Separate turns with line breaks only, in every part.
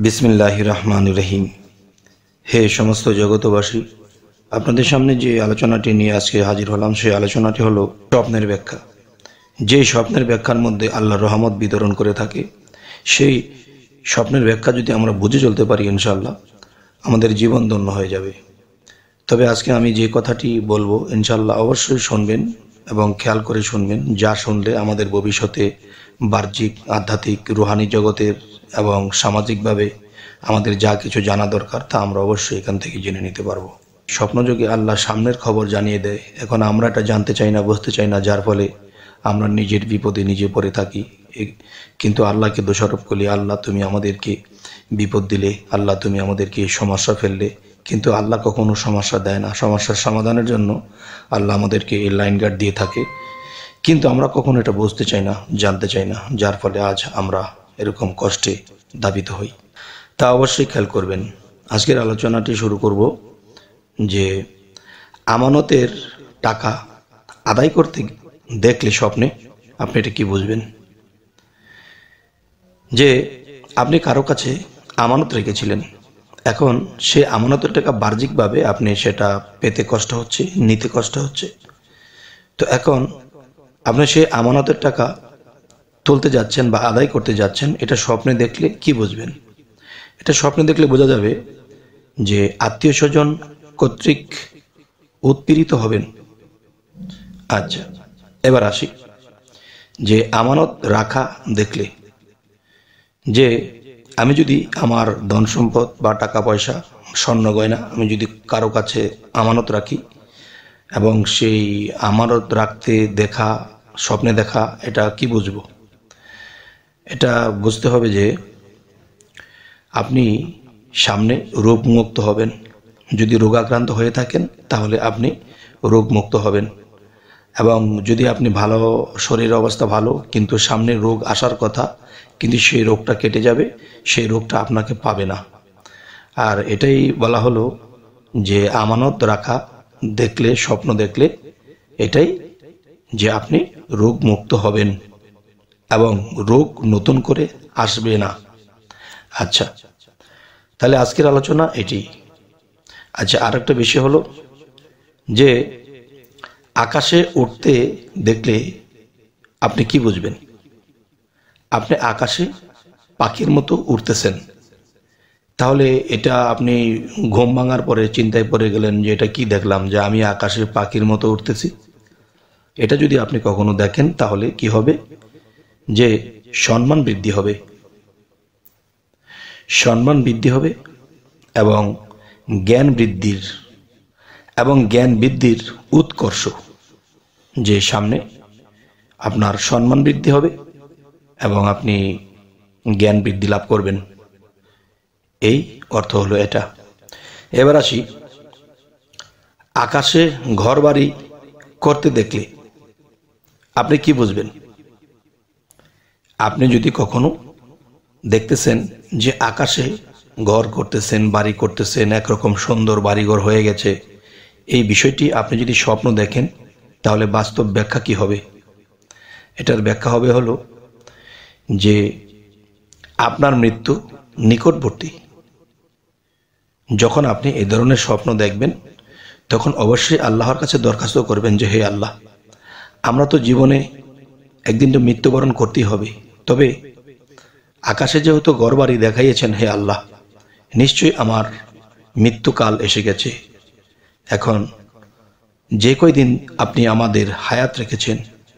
বিসমিল্লাহির রহমানির রহিম। হে সমস্ত জগতবাসী, আপনাদের সামনে যে আলোচনাটি নিয়ে আজকে হাজির হলাম সেই আলোচনাটি হলো স্বপ্নের ব্যাখ্যা। যে স্বপ্নের ব্যাখ্যার মধ্যে আল্লাহর রহমত বিতরণ করে থাকে, সেই স্বপ্নের ব্যাখ্যা যদি আমরা বুঝে চলতে পারি, ইনশাআল্লাহ আমাদের জীবন ধন্য হয়ে যাবে। তবে আজকে আমি যে কথাটি বলবো, ইনশাআল্লাহ অবশ্যই শুনবেন এবং খেয়াল করে শুনবেন, যা শুনলে আমাদের ভবিষ্যতে বাহ্যিক, আধ্যাত্মিক, রুহানি জগতের এবং সামাজিকভাবে আমাদের যা কিছু জানা দরকার তা আমরা অবশ্যই এখান থেকে জেনে নিতে পারবো। স্বপ্নযোগে আল্লাহ সামনের খবর জানিয়ে দেয়, এখন আমরা এটা জানতে চাই না, বুঝতে চাই না, যার ফলে আমরা নিজের বিপদে নিজে পড়ে থাকি। কিন্তু আল্লাহকে দোষারোপ করি, আল্লাহ তুমি আমাদেরকে বিপদ দিলে, আল্লাহ তুমি আমাদেরকে সমস্যা ফেললে। কিন্তু আল্লাহ কখনো সমস্যা দেয় না। সমস্যার সমাধানের জন্য আল্লাহ আমাদেরকে এই লাইন গার্ড দিয়ে থাকে, কিন্তু আমরা কখনো এটা বুঝতে চাই না, জানতে চাই না, যার ফলে আজ আমরা এরকম কষ্টে দাবিত হই। তা অবশ্যই খেয়াল করবেন। আজকের আলোচনাটি শুরু করব যে আমানতের টাকা আদায় করতে দেখলে স্বপ্নে আপনি এটা কি বুঝবেন। যে আপনি কারো কাছে আমানত রেখেছিলেন, এখন সে আমানতের টাকা বাহ্যিকভাবে আপনি সেটা পেতে কষ্ট হচ্ছে, নিতে কষ্ট হচ্ছে। তো এখন আপনি সেই আমানতের টাকা তুলতে যাচ্ছেন বা আদায় করতে যাচ্ছেন, এটা স্বপ্নে দেখলে কি বুঝবেন? এটা স্বপ্নে দেখলে বোঝা যাবে যে আত্মীয় স্বজন কর্তৃক উৎপীড়িত হবেন। আচ্ছা, এবার আসি যে আমানত রাখা দেখলে, যে আমি যদি আমার ধন সম্পদ বা টাকা পয়সা, স্বর্ণ গয়না আমি যদি কারো কাছে আমানত রাখি এবং সেই আমানত রাখতে দেখা, স্বপ্নে দেখা, এটা কি বুঝবো? এটা বুঝতে হবে যে আপনি সামনে রোগমুক্ত হবেন। যদি রোগাক্রান্ত হয়ে থাকেন তাহলে আপনি রোগমুক্ত হবেন, এবং যদি আপনি ভালো, শরীর অবস্থা ভালো, কিন্তু সামনে রোগ আসার কথা, কিন্তু সেই রোগটা কেটে যাবে, সেই রোগটা আপনাকে পাবে না। আর এটাই বলা হলো যে আমানত রাখা দেখলে, স্বপ্ন দেখলে এটাই যে আপনি রোগমুক্ত হবেন এবং রোগ নতুন করে আসবে না। আচ্ছা, তাহলে আজকের আলোচনা এটি। আচ্ছা, আর একটা বিষয় হলো যে আকাশে উঠতে দেখলে আপনি কি বুঝবেন? আপনি আকাশে পাখির মতো উঠতেছেন, তাহলে এটা আপনি ঘুম ভাঙার পরে চিন্তায় পড়ে গেলেন যে এটা কি দেখলাম, যে আমি আকাশে পাখির মতো উঠতেছি। এটা যদি আপনি কখনো দেখেন তাহলে কি হবে? যে সম্মান বৃদ্ধি হবে, সম্মান বৃদ্ধি হবে এবং জ্ঞান বৃদ্ধির উৎকর্ষ, যে সামনে আপনার সম্মান বৃদ্ধি হবে এবং আপনি জ্ঞান বৃদ্ধি লাভ করবেন। এই অর্থ হলো এটা। এবার আসি, আকাশে ঘর বাড়ি করতে দেখলে আপনি কি বুঝবেন? আপনি যদি কখনো দেখতেছেন যে আকাশে ঘর করতেছেন, বাড়ি করতেছেন, একরকম সুন্দর বাড়িঘর হয়ে গেছে, এই বিষয়টি আপনি যদি স্বপ্ন দেখেন তাহলে বাস্তব ব্যাখ্যা কি হবে? এটার ব্যাখ্যা হবে হলো যে আপনার মৃত্যু নিকটবর্তী। যখন আপনি এই ধরনের স্বপ্ন দেখবেন তখন অবশ্যই আল্লাহর কাছে দরখাস্ত করবেন যে হে আল্লাহ, আমরা তো জীবনে একদিন তো মৃত্যুবরণ করতেই হবে, তবে আকাশে যেহেতু ঘর বাড়ি দেখাইয়েছেন, হে আল্লাহ, নিশ্চয়ই আমার মৃত্যুকাল এসে গেছে। এখন যে কয়দিন আপনি আমাদের হায়াত রেখেছেন,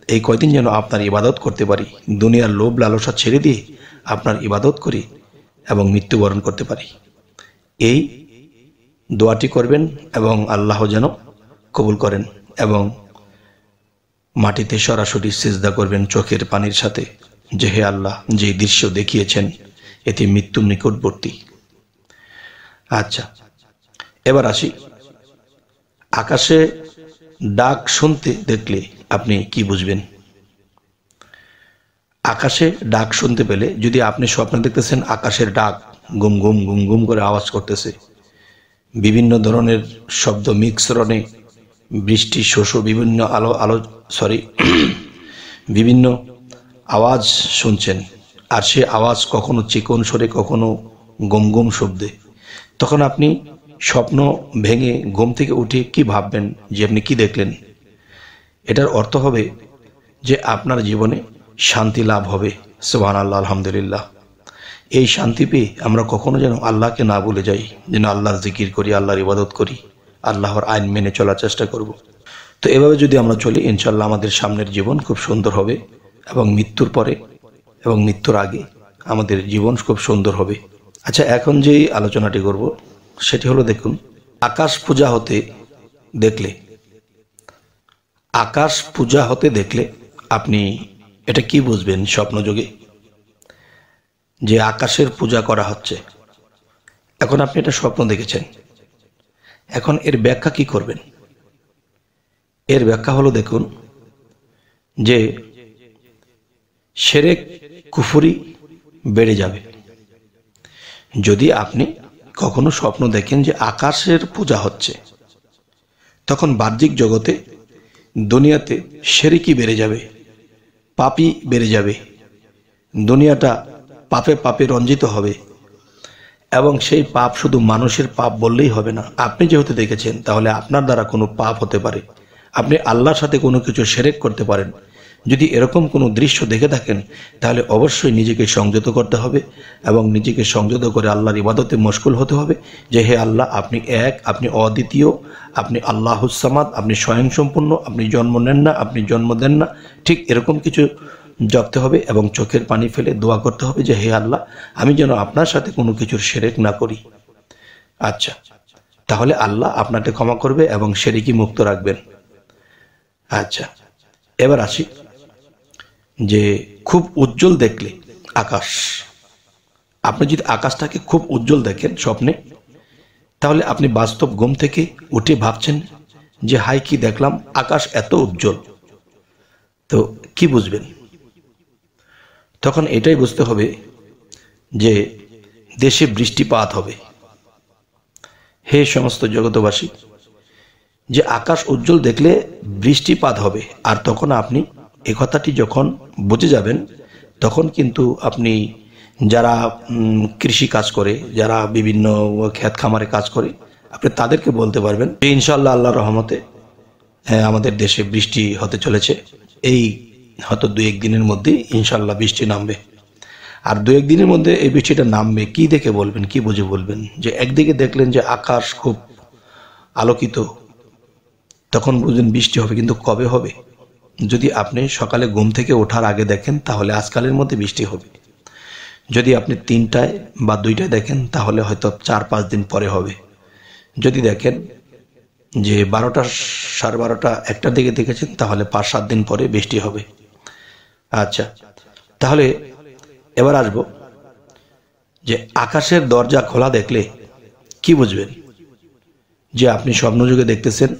এই কয়দিন যেন আপনার ইবাদত করতে পারি, দুনিয়ার লোভ লালসা ছেড়ে দিয়ে আপনার ইবাদত করি এবং মৃত্যুবরণ করতে পারি। এই দোয়াটি করবেন এবং আল্লাহ যেন কবুল করেন, এবং মাটিতে সরাসরি সিজদা করবেন চোখের পানির সাথে, যে হে আল্লাহ, যে দৃশ্য দেখিয়েছেন এটি মৃত্যুর নিকটবর্তী। আচ্ছা, এবার আসি, আকাশে ডাক শুনতে দেখলে আপনি কি বুঝবেন? আকাশে ডাক শুনতে পেলে, যদি আপনি স্বপ্নে দেখতেছেন আকাশের ডাক গুম গুম গুম গুম করে আওয়াজ করতেছে, বিভিন্ন ধরনের শব্দ মিশ্রণে, বৃষ্টি, শস্য, বিভিন্ন আওয়াজ শুনছেন, আর সে আওয়াজ কখনো চিকন স্বরে, কখনো গম গম শব্দে, তখন আপনি স্বপ্ন ভেঙে ঘুম থেকে উঠে কি ভাববেন যে আপনি কি দেখলেন? এটার অর্থ হবে যে আপনার জীবনে শান্তি লাভ হবে। সুবহানাল্লাহ, আলহামদুলিল্লাহ। এই শান্তি পেয়ে আমরা কখনো যেন আল্লাহকে না ভুলে যাই, যেন আল্লাহর জিকির করি, আল্লাহর ইবাদত করি, আল্লাহর আইন মেনে চলার চেষ্টা করব। তো এভাবে যদি আমরা চলি, ইনশাল্লাহ আমাদের সামনের জীবন খুব সুন্দর হবে, এবং মৃত্যুর পরে এবং মৃত্যুর আগে আমাদের জীবন খুব সুন্দর হবে। আচ্ছা, এখন যেই আলোচনাটি করব সেটি হলো, দেখুন, আকাশ পূজা হতে দেখলে আপনি এটা কি বুঝবেন? স্বপ্নযোগে যে আকাশের পূজা করা হচ্ছে, এখন আপনি এটা স্বপ্ন দেখেছেন, এখন এর ব্যাখ্যা কি করবেন? এর ব্যাখ্যা হলো, দেখুন, যে শিরক কুফরি বেড়ে যাবে। যদি আপনি কখনো স্বপ্ন দেখেন যে আকাশের পূজা হচ্ছে, তখন বাহ্যিক জগতে, দুনিয়াতে শিরকি বেড়ে যাবে, পাপই বেড়ে যাবে, দুনিয়াটা পাপে পাপে রঞ্জিত হবে। এবং সেই পাপ শুধু মানুষের পাপ বললেই হবে না, আপনি যেহেতু দেখেছেন তাহলে আপনার দ্বারা কোনো পাপ হতে পারে, আপনি আল্লাহর সাথে কোনো কিছু শিরক করতে পারেন। যদি এরকম কোনো দৃশ্য দেখে থাকেন তাহলে অবশ্যই নিজেকে সংযত করতে হবে, এবং নিজেকে সংযত করে আল্লাহর ইবাদতে মশগুল হতে হবে, যে হে আল্লাহ, আপনি এক, আপনি অদ্বিতীয়, আপনি আল্লাহুস সামাদ, আপনি স্বয়ংসম্পূর্ণ, আপনি জন্ম নেন না, আপনি জন্ম দেন না। ঠিক এরকম কিছু জপতে হবে এবং চোখের পানি ফেলে দোয়া করতে হবে যে হে আল্লাহ, আমি যেন আপনার সাথে কোনো কিছুর শিরক না করি। আচ্ছা, তাহলে আল্লাহ আপনাকে ক্ষমা করবে এবং শিরকি মুক্ত রাখবেন। আচ্ছা, এবার আসি যে খুব উজ্জ্বল দেখলে আকাশ, আপনি যদি আকাশটাকে খুব উজ্জ্বল দেখেন স্বপ্নে, তাহলে আপনি বাস্তব ঘুম থেকে উঠে ভাবছেন যে হাই কি দেখলাম, আকাশ এত উজ্জ্বল, তো কি বুঝবেন? তখন এটাই বুঝতে হবে যে দেশে বৃষ্টিপাত হবে। হে সমস্ত জগতবাসী, যে আকাশ উজ্জ্বল দেখলে বৃষ্টিপাত হবে। আর তখন আপনি এই কথাটি যখন বুঝে যাবেন, তখন কিন্তু আপনি যারা কৃষি কাজ করে, যারা বিভিন্ন ক্ষেত খামারে কাজ করে, আপনি তাদেরকে বলতে পারবেন যে ইনশাআল্লাহ আল্লাহর রহমতে আমাদের দেশে বৃষ্টি হতে চলেছে, এই হয়তো 2-1 দিনের মধ্যে ইনশাআল্লাহ বৃষ্টি নামবে। আর 2-1 দিনের মধ্যে এই বৃষ্টিটা নামবে, কি দেখে বলবেন, কি বুঝে বলবেন? যে একদিকে দেখলেন যে আকাশ খুব আলোকিত, তখন বুঝলেন বৃষ্টি হবে, কিন্তু কবে হবে? যদি আপনি সকালে ঘুম থেকে ওঠার আগে দেখেন তাহলে আজকালের মধ্যে বৃষ্টি হবে। যদি আপনি 3টায় বা 2টায় দেখেন তাহলে হয়তো 4-5 দিন পরে হবে। যদি দেখেন যে 12টা, 12:30, 1টার দিকে দেখেছেন তাহলে 5-7 দিন পরে বৃষ্টি হবে। আচ্ছা, তাহলে এবার আসবো যে আকাশের দরজা খোলা দেখলে কি বুঝবেন? যে আপনি স্বপ্নযুগে দেখতেছেন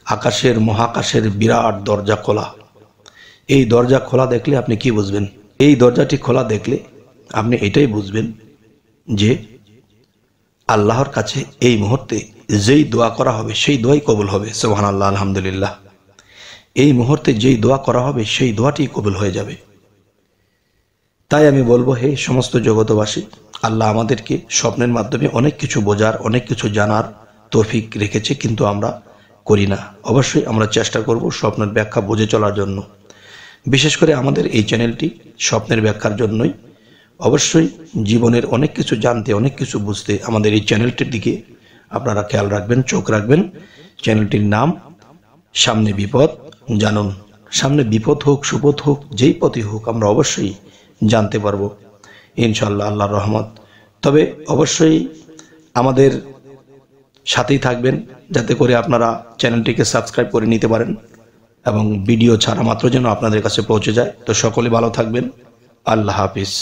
আকাশের, মহাকাশের বিরাট দরজা খোলা। এই দরজা খোলা দেখলে আপনি কি বুঝবেন? এই দরজাটি খোলা দেখলে আপনি এটাই বুঝবেন যে আল্লাহর কাছে এই মুহূর্তে যেই দোয়া করা হবে সেই দোয়াই কবুল হবে। সুবহানাল্লাহ, আলহামদুলিল্লাহ। এই মুহূর্তে যেই দোয়া করা হবে সেই দোয়াটি কবুল হয়ে যাবে। তাই আমি বলবো, হে সমস্ত জগতবাসী, আল্লাহ আমাদেরকে স্বপ্নের মাধ্যমে অনেক কিছু বোঝার, অনেক কিছু জানার তৌফিক রেখেছে, কিন্তু আমরা করি না। অবশ্যই আমরা চেষ্টা করব স্বপ্নের ব্যাখ্যা বুঝে চলার জন্য। বিশেষ করে আমাদের এই চ্যানেলটি স্বপ্নের ব্যাখ্যার জন্যই। অবশ্যই জীবনের অনেক কিছু জানতে, অনেক কিছু বুঝতে আমাদের এই চ্যানেলটির দিকে আপনারা খেয়াল রাখবেন, চোখ রাখবেন। চ্যানেলটির নাম সামনে বিপদ জানুন। সামনে বিপদ হোক, সুপদ হোক, যেই পথে হোক, আমরা অবশ্যই জানতে পারবো ইনশাআল্লাহ, আল্লাহর রহমত। তবে অবশ্যই আমাদের সাথেই থাকবেন, যাতে করে আপনারা চ্যানেলটিকে সাবস্ক্রাইব করে নিতে পারেন এবং ভিডিও ছাড়া মাত্র যেন আপনাদের কাছে পৌঁছে যায়। তো সকলে ভালো থাকবেন। আল্লাহ হাফিজ।